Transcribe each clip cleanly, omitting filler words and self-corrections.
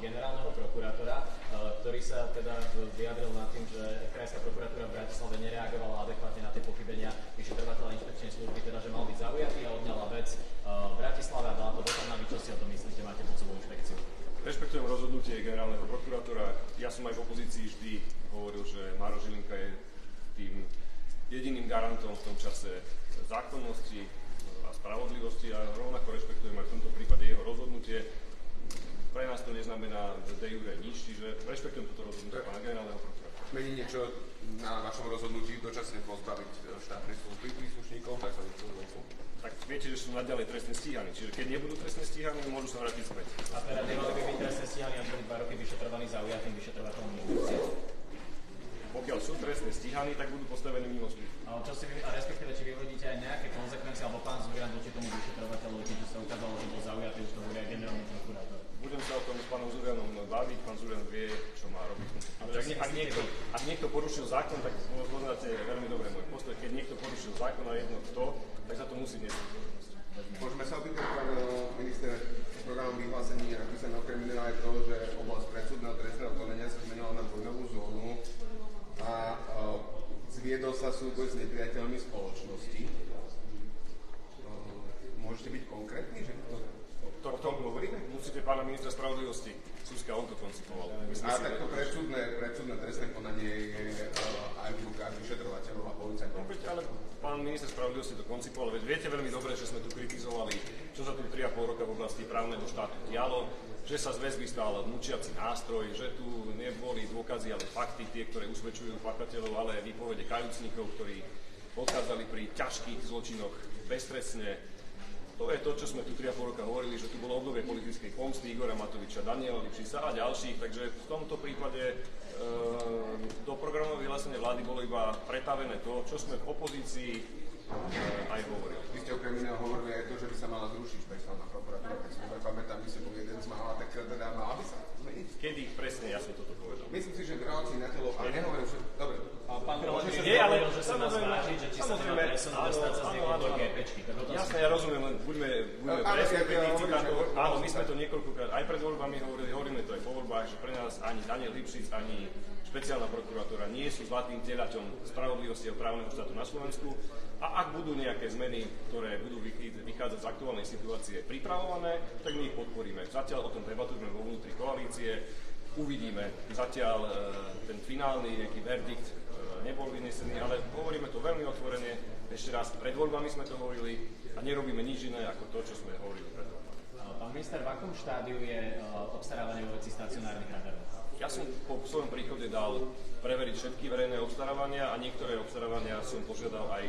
generálneho prokurátora, ktorý sa teda vyjadril nad tým, že Krajská prokuratúra v Bratislave nereagovala adekvátne na tie pochybenia vyšetrovateľa inšpekčnej služby, teda že mal byť zaujatý a odňala vec v Bratislave a dala to potom na vy. Čo si o tom myslíte? Máte pod sebou inšpekciu? Rešpektujem rozhodnutie generálneho prokurátora. Ja som aj v opozícii vždy hovoril, že Máro Žilinka je tým jediným garantom v tom čase zákonnosti a spravodlivosti a rovnako rešpektujem aj v tomto prípade jeho rozhodnutie. Pre nás to neznamená de jure nič, čiže rešpektujem toto rozhodnutie pána generálneho prokurátora. Mení niečo na vašom rozhodnutí dočasne pozbaviť štátnej služby príslušníkov, tak sa niečo. Tak viete, že sú naďalej trestne stíhaní, čiže keď nebudú trestne stíhaní, môžu sa vrátiť späť. A teda nemali by byť trestne stíhaní, ak boli 2 roky vyšetrovaní zaujatým vyšetrovateľom inšpekcie? Pokiaľ sú trestne stíhaní, tak budú postavení mimo služby. A respektíve, či vyvodíte aj nejaké konzekvencie, alebo pán Zurian voči tomu vyšetrovateľovi, keďže sa ukázalo, že bol zaujatý, už to bude aj generálny prokurátor. Budem sa o tom s pánom Zurianom baviť, pán Zurian vie, čo má robiť. Ak niekto porušil zákon, tak poznáte veľmi dobre môj postoj. Keď niekto porušil zákon a jedno kto, tak za to musí dnes. Môžeme sa opýtať, pán minister, v programom vyhlásení je napísané okrem iného aj to, že oblasť predsudného trestného konania sa zmenila na vojnovú zónu a zviedol sa súboj s nepriateľmi spoločnosti. Môžete byť konkrétni, že o tom hovoríme? Musíte pána ministra spravodlivosti. Suska, on to koncipoval. A takto predsudné trestné konanie je aj v rukách vyšetrovateľov a policajtov. Ale pán minister spravodlivosti to koncipoval. Veď viete veľmi dobre, že sme tu kritizovali, čo sa tu 3,5 roka v oblasti právneho štátu dialo, že sa z väzby stal mučiaci nástroj, že tu neboli dôkazy, ale fakty, tie, ktoré usvedčujú pachateľov, ale výpovede kajúcnikov, ktorí odchádzali pri ťažkých zločinoch beztrestne. To je to, čo sme tu 3,5 roka hovorili, že tu bolo obdobie politickej pomsty Igora Matoviča, Daniela Lipšica a ďalších, takže v tomto prípade do programového vyhlásenia vlády bolo iba pretavené to, čo sme v opozícii aj hovorili. Vy ste okrem iného hovorili aj to, že by sa mala zrušiť špeciálna prokuratúra, keď si dobre pamätám, my si bol jeden z mála, tak teda mala by sa zmeniť? Kedy presne ja som toto povedal? Myslím si, že v relácii na telo, ale nehovorím, že... Dobre. Pán Kroločík hovoril, že sa má zvážiť, že či sa nemá presunúť dostať sa z niekoho do GPčky. Jasné, ja rozumiem, len buďme presne pri tých citátoch. Áno, my sme to niekoľkokrát aj pred voľbami hovorili, hovoríme to aj po voľbách, že pre nás ani Daniel Lipšic, ani špeciálna prokuratúra nie sú zlatým telaťom spravodlivosti a právneho štátu na Slovensku. A ak budú nejaké zmeny, ktoré budú vychádzať z aktuálnej situácie pripravované, tak my ich podporíme. Zatiaľ o tom debatujeme vo vnútri koalície, uvidíme. Zatiaľ ten finálny nejaký verdikt nebol vynesený, ale hovoríme to veľmi otvorene. Ešte raz, pred voľbami sme to hovorili a nerobíme nič iné ako to, čo sme hovorili pred voľbami. Pán minister, v akom štádiu je obstarávanie vo veci stacionárnych radarov? Ja som po svojom príchode dal preveriť všetky verejné obstarávania a niektoré obstarávania som požiadal aj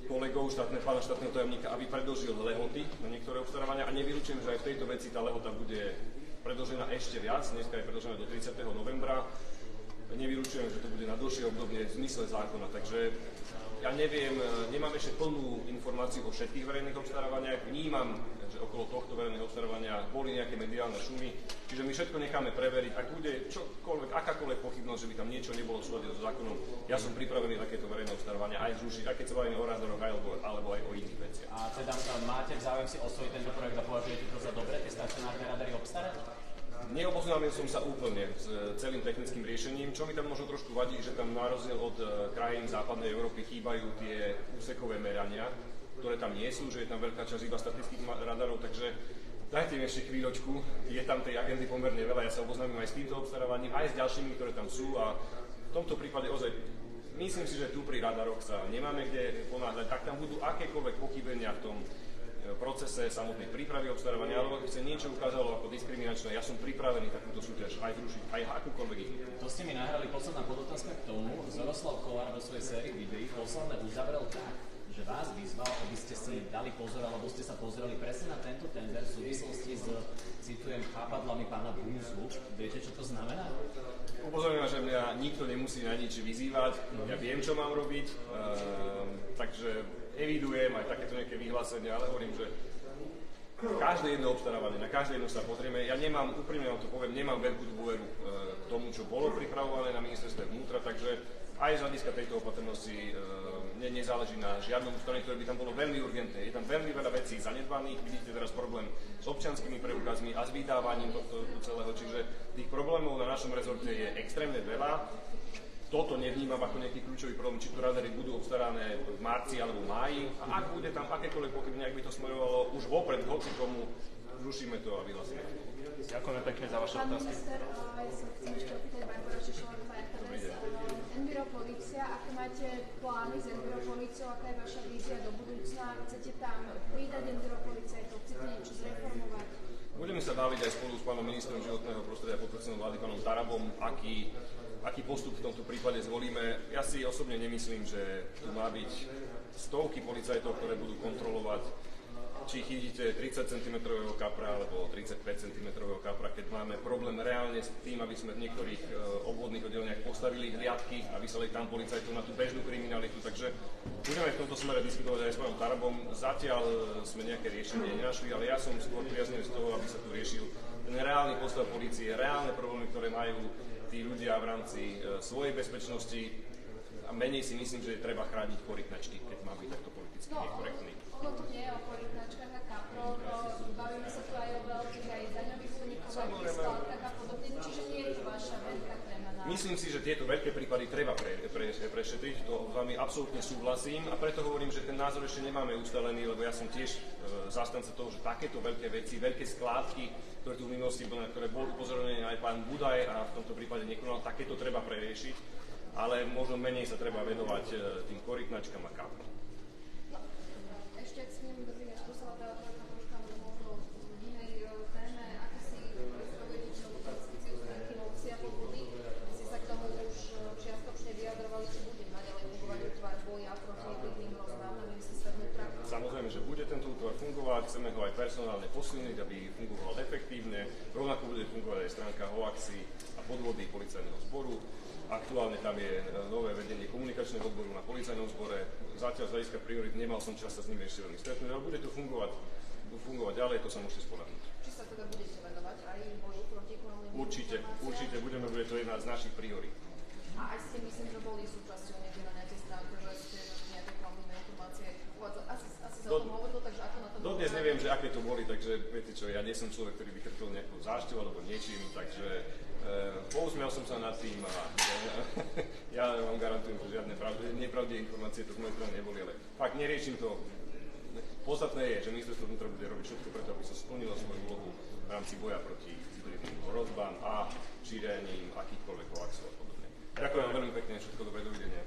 kolegov, pána štátneho tajomníka, aby predĺžil lehoty na niektoré obstarávania a nevylučujem, že aj v tejto veci tá lehota bude predĺžená ešte viac. Dneska je predĺžená do 30. novembra. Nevylučujem, že to bude na dlhšie obdobie v zmysle zákona. Takže ja neviem, nemám ešte plnú informáciu o všetkých verejných obstarávaniach. Vnímam, že okolo tohto verejného obstarávania boli nejaké mediálne šumy. Čiže my všetko necháme preveriť. Ak bude čokoľvek, akákoľvek pochybnosť, že by tam niečo nebolo v súlade so zákonom, ja som pripravený takéto verejné obstarávania aj zrušiť, aj keď sa bavíme o radoroch alebo aj o iných veciach. A teda máte záujem si osvojiť tento projekt a považujete to za dobre, tie stacionárne radary obstarať? Neoboznámil som sa úplne s celým technickým riešením. Čo mi tam možno trošku vadí, že tam na rozdiel od krajín západnej Európy chýbajú tie úsekové merania, ktoré tam nie sú, že je tam veľká časť iba statických radarov, takže dajte mi ešte chvíľočku, je tam tej agendy pomerne veľa, ja sa oboznámim aj s týmto obstarávaním, aj s ďalšími, ktoré tam sú a v tomto prípade ozaj myslím si, že tu pri radaroch sa nemáme kde ponáhľať, tak tam budú akékoľvek pochybenia v tom procese samotnej prípravy obstarávania, alebo ak sa niečo ukázalo ako diskriminačné, ja som pripravený takúto súťaž aj zrušiť, aj akúkoľvek inú. To ste mi nahrali posledná podotázka k tomu. Zoroslav Kolár vo svojej sérii videí posledné uzavrel tak, že vás vyzval, aby ste si dali pozor, alebo ste sa pozreli presne na tento tender v súvislosti s, citujem, chápadlami pána Bunzu. Viete, čo to znamená? Upozorňujem, že mňa nikto nemusí na nič vyzývať, ja viem, čo mám robiť, takže evidujem aj takéto nejaké vyhlásenia, ale hovorím, že každé jedno obstarávanie, na každé jedno sa pozrieme. Ja nemám, úprimne vám to poviem, nemám veľkú dôveru k tomu, čo bolo pripravované na ministerstve vnútra, takže aj z hľadiska tejto opatrnosti nezáleží na žiadnom ustanovení, ktoré by tam bolo veľmi urgentné. Je tam veľmi veľa vecí zanedbaných, vidíte teraz problém s občianskymi preukazmi a s vydávaním tohto celého. Čiže tých problémov na našom rezorte je extrémne veľa. Toto nevnímam ako nejaký kľúčový problém, či tu radary budú obstarané v marci alebo máji. A ak bude tam akékoľvek pochybenie, ak by to smerovalo už vopred, hoci komu, rušíme to a vyhlasíme. Ďakujeme pekne za vaše Pán otázky. minister, ja sa chcem ešte opýtať Barbara Češová, RTS, Enviro Polícia, aké máte plány s Enviro Políciou, aká je vaša vízia do budúcna, chcete tam pridať Enviro Policajtov, chcete niečo zreformovať? Budeme sa baviť aj spolu s pánom ministrom životného prostredia a podpredsedom vlády, pánom Tarabom, aký postup v tomto prípade zvolíme. Ja si osobne nemyslím, že tu má byť stovky policajtov, ktoré budú kontrolovať, či chytíte 30 cm kapra alebo 35 cm kapra, keď máme problém reálne s tým, aby sme v niektorých obvodných oddeleniach postavili hliadky a vyslali tam policajtov na tú bežnú kriminalitu. Takže budeme v tomto smere diskutovať aj s pánom Tarabom. Zatiaľ sme nejaké riešenie nenašli, ale ja som skôr priaznivý z toho, aby sa tu riešil ten reálny postav polície, reálne problémy, ktoré majú tí ľudia v rámci svojej bezpečnosti. A menej si myslím, že treba chrániť korytnačky, keď má byť takto politicky nekorektný. Ono tu nie je o korytnačkách a kaproch, bavíme sa tu aj o veľkých aj daňových únikoch, aj skládkach a podobne, čiže nie je to vaša veľká téma. Myslím si, že tieto veľké prípady treba prešetriť, to s vami absolútne súhlasím a preto hovorím, že ten názor ešte nemáme ustalený, lebo ja som tiež zastanca toho, že takéto veľké veci, veľké skládky, ktoré tu v minulosti boli, na ktoré bol upozornený aj pán Budaj a v tomto prípade nekonal, takéto treba preriešiť, ale možno menej sa treba venovať tým korytnačkám a kaprom. Ešte ak s ním skúsala tá troška možno v inej téme, ako si predstavujete demokratizáciu stránky Novcia Pobudy, ste sa k tomu už čiastočne vyjadrovali, či bude naďalej fungovať útvar boja proti hybridným hrozbám na ministerstve vnútra? Samozrejme, že bude tento útvar fungovať, chceme ho aj personálne posilniť, aby fungoval efektívne, rovnako bude fungovať aj stránka hoaxy a podvody policajného zboru. Aktuálne tam je nové vedenie komunikačného odboru na policajnom zbore. Zatiaľ z hľadiska priorit nemal som čas sa s nimi ešte veľmi stretnúť, ale bude to fungovať ďalej, to sa môžete spoľahnúť. Či sa teda budete venovať aj boju proti komunálnym Určite budeme, bude to jedna z našich priorit. A aj ste myslím, že boli súčasťou niekde na nejakej stránke, že ste nejaké klamlivé informácie uvádzali. Asi sa o tom hovorilo, takže ako na to dodnes neviem, že aké to boli, takže viete čo, ja nie som človek, ktorý by krtil nejakou zášťou alebo niečím, takže pousmial som sa nad tým a ja vám garantujem, že žiadne nepravdivé informácie to z mojej strany neboli, ale fakt neriešim to. Podstatné je, že ministerstvo vnútra bude robiť všetko preto, aby sa splnilo svoju úlohu v rámci boja proti hybridným hrozbám a šírením akýchkoľvek hoaxov a podobne. Ďakujem vám veľmi pekne, všetko dobré, dovidenia.